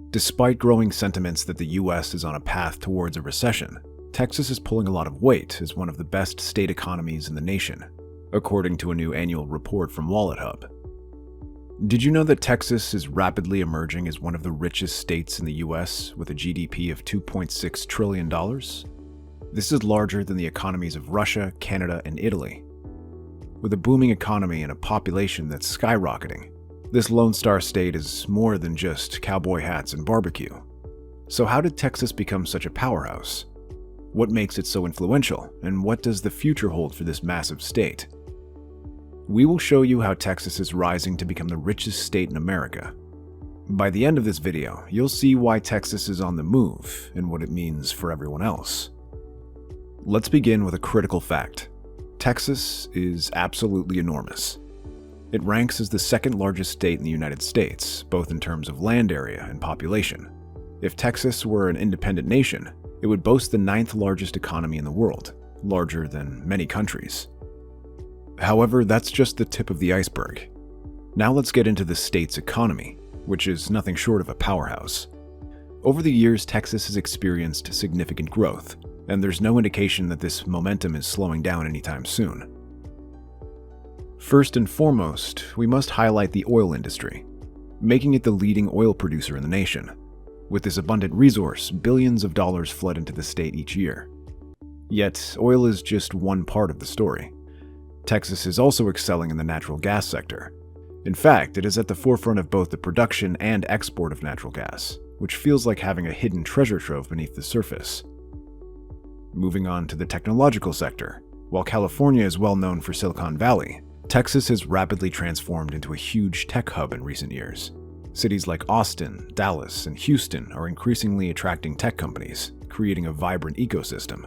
Despite growing sentiments that the US is on a path towards a recession, Texas is pulling a lot of weight as one of the best state economies in the nation, according to a new annual report from WalletHub. Did you know that Texas is rapidly emerging as one of the richest states in the US with a GDP of $2.6 trillion? This is larger than the economies of Russia, Canada, and Italy. With a booming economy and a population that's skyrocketing, this Lone Star state is more than just cowboy hats and barbecue. So how did Texas become such a powerhouse? What makes it so influential, and what does the future hold for this massive state? We will show you how Texas is rising to become the richest state in America. By the end of this video, you'll see why Texas is on the move and what it means for everyone else. Let's begin with a critical fact. Texas is absolutely enormous. It ranks as the second largest state in the United States, both in terms of land area and population. If Texas were an independent nation, it would boast the 9th largest economy in the world, larger than many countries. However, that's just the tip of the iceberg. Now let's get into the state's economy, which is nothing short of a powerhouse. Over the years, Texas has experienced significant growth, and there's no indication that this momentum is slowing down anytime soon. First and foremost, we must highlight the oil industry, making it the leading oil producer in the nation. With this abundant resource, billions of dollars flood into the state each year. Yet, oil is just one part of the story. Texas is also excelling in the natural gas sector. In fact, it is at the forefront of both the production and export of natural gas, which feels like having a hidden treasure trove beneath the surface. Moving on to the technological sector, while California is well known for Silicon Valley, Texas has rapidly transformed into a huge tech hub in recent years. Cities like Austin, Dallas, and Houston are increasingly attracting tech companies, creating a vibrant ecosystem.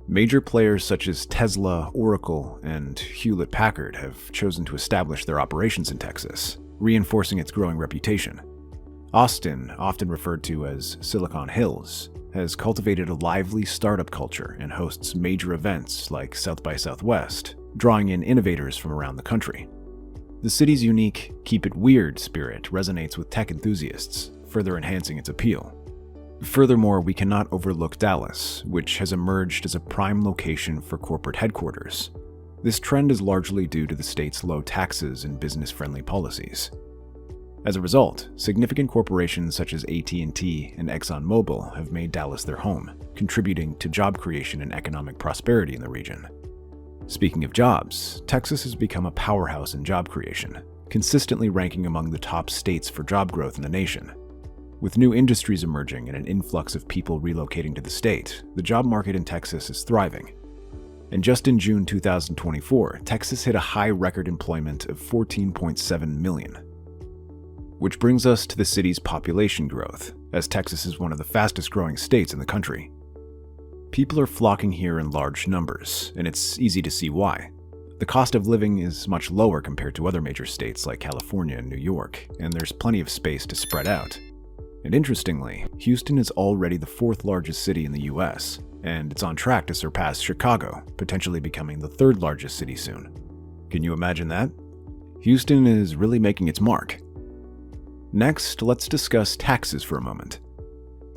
Major players such as Tesla, Oracle, and Hewlett-Packard have chosen to establish their operations in Texas, reinforcing its growing reputation. Austin, often referred to as Silicon Hills, has cultivated a lively startup culture and hosts major events like South by Southwest, drawing in innovators from around the country. The city's unique "keep it weird" spirit resonates with tech enthusiasts, further enhancing its appeal. Furthermore, we cannot overlook Dallas, which has emerged as a prime location for corporate headquarters. This trend is largely due to the state's low taxes and business-friendly policies. As a result, significant corporations such as AT&T and ExxonMobil have made Dallas their home, contributing to job creation and economic prosperity in the region. Speaking of jobs, Texas has become a powerhouse in job creation, consistently ranking among the top states for job growth in the nation. With new industries emerging and an influx of people relocating to the state, the job market in Texas is thriving. And just in June 2024, Texas hit a high record employment of 14.7 million. Which brings us to the city's population growth, as Texas is one of the fastest growing states in the country. People are flocking here in large numbers, and it's easy to see why. The cost of living is much lower compared to other major states like California and New York, and there's plenty of space to spread out. And interestingly, Houston is already the 4th largest city in the US, and it's on track to surpass Chicago, potentially becoming the 3rd largest city soon. Can you imagine that? Houston is really making its mark. Next, let's discuss taxes for a moment.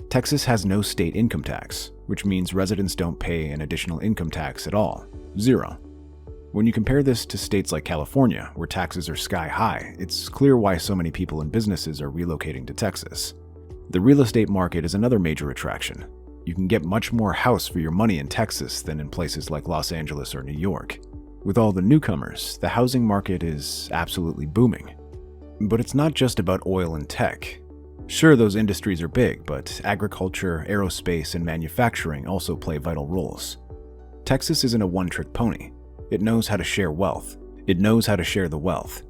Texas has no state income tax, which means residents don't pay an additional income tax at all, 0. When you compare this to states like California, where taxes are sky high, it's clear why so many people and businesses are relocating to Texas. The real estate market is another major attraction. You can get much more house for your money in Texas than in places like Los Angeles or New York. With all the newcomers, the housing market is absolutely booming. But it's not just about oil and tech. Sure, those industries are big, but agriculture, aerospace, and manufacturing also play vital roles. Texas isn't a one-trick pony. It knows how to share wealth. It knows how to share the wealth.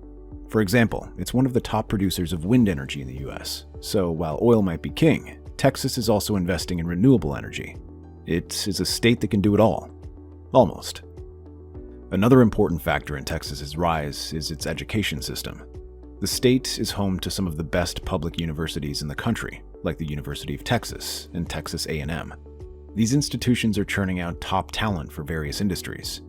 For example, it's one of the top producers of wind energy in the US. So while oil might be king, Texas is also investing in renewable energy. It is a state that can do it all. Almost. Another important factor in Texas's rise is its education system. The state is home to some of the best public universities in the country, like the University of Texas and Texas A&M. These institutions are churning out top talent for various industries.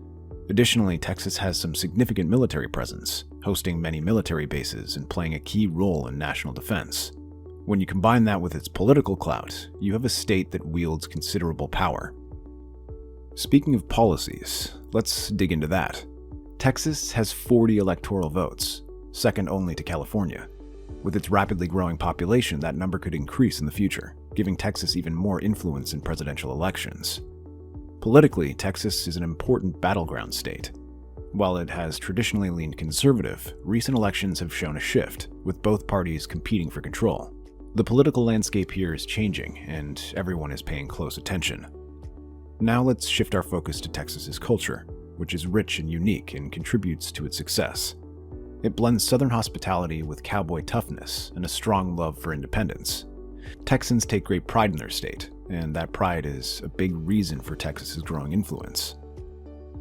Additionally, Texas has some significant military presence, hosting many military bases and playing a key role in national defense. When you combine that with its political clout, you have a state that wields considerable power. Speaking of policies, let's dig into that. Texas has 40 electoral votes, second only to California. With its rapidly growing population, that number could increase in the future, giving Texas even more influence in presidential elections. Politically, Texas is an important battleground state. While it has traditionally leaned conservative, recent elections have shown a shift, with both parties competing for control. The political landscape here is changing, and everyone is paying close attention. Now let's shift our focus to Texas's culture, which is rich and unique and contributes to its success. It blends Southern hospitality with cowboy toughness and a strong love for independence. Texans take great pride in their state, and that pride is a big reason for Texas's growing influence.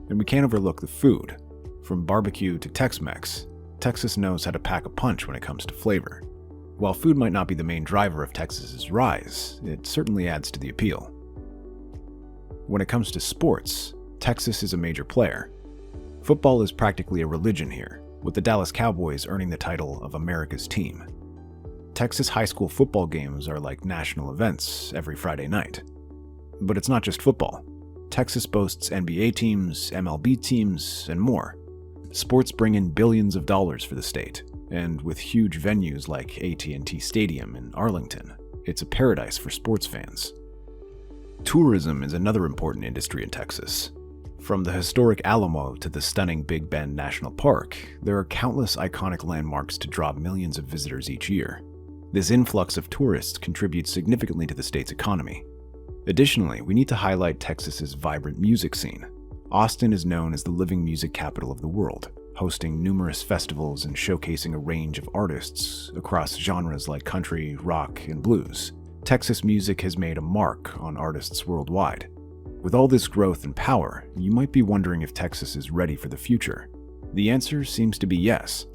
And we can't overlook the food. From barbecue to Tex-Mex, Texas knows how to pack a punch when it comes to flavor. While food might not be the main driver of Texas's rise, it certainly adds to the appeal. When it comes to sports, Texas is a major player. Football is practically a religion here, with the Dallas Cowboys earning the title of America's team. Texas high school football games are like national events every Friday night. But it's not just football. Texas boasts NBA teams, MLB teams, and more. Sports bring in billions of dollars for the state, and with huge venues like AT&T Stadium in Arlington, it's a paradise for sports fans. Tourism is another important industry in Texas. From the historic Alamo to the stunning Big Bend National Park, there are countless iconic landmarks to draw millions of visitors each year. This influx of tourists contributes significantly to the state's economy. Additionally, we need to highlight Texas's vibrant music scene. Austin is known as the living music capital of the world, hosting numerous festivals and showcasing a range of artists across genres like country, rock, and blues. Texas music has made a mark on artists worldwide. With all this growth and power, you might be wondering if Texas is ready for the future. The answer seems to be yes.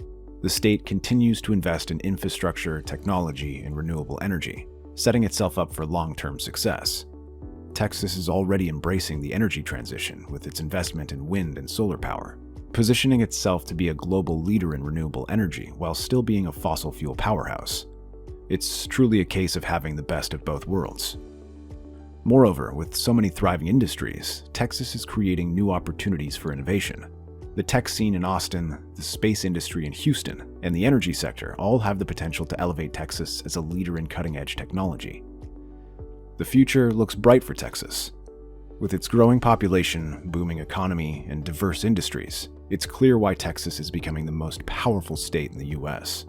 The state continues to invest in infrastructure, technology, and renewable energy, setting itself up for long-term success. Texas is already embracing the energy transition with its investment in wind and solar power, positioning itself to be a global leader in renewable energy while still being a fossil fuel powerhouse. It's truly a case of having the best of both worlds. Moreover, with so many thriving industries, Texas is creating new opportunities for innovation. The tech scene in Austin, the space industry in Houston, and the energy sector all have the potential to elevate Texas as a leader in cutting-edge technology. The future looks bright for Texas. With its growing population, booming economy, and diverse industries, it's clear why Texas is becoming the most powerful state in the US.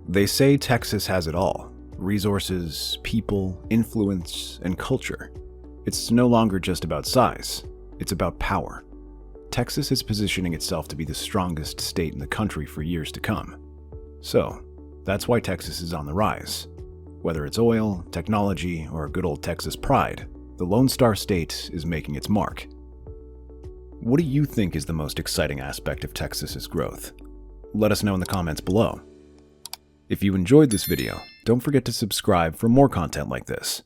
They say Texas has it all: resources, people, influence, and culture. It's no longer just about size, it's about power. Texas is positioning itself to be the strongest state in the country for years to come. So, that's why Texas is on the rise. Whether it's oil, technology, or good old Texas pride, the Lone Star State is making its mark. What do you think is the most exciting aspect of Texas's growth? Let us know in the comments below. If you enjoyed this video, don't forget to subscribe for more content like this.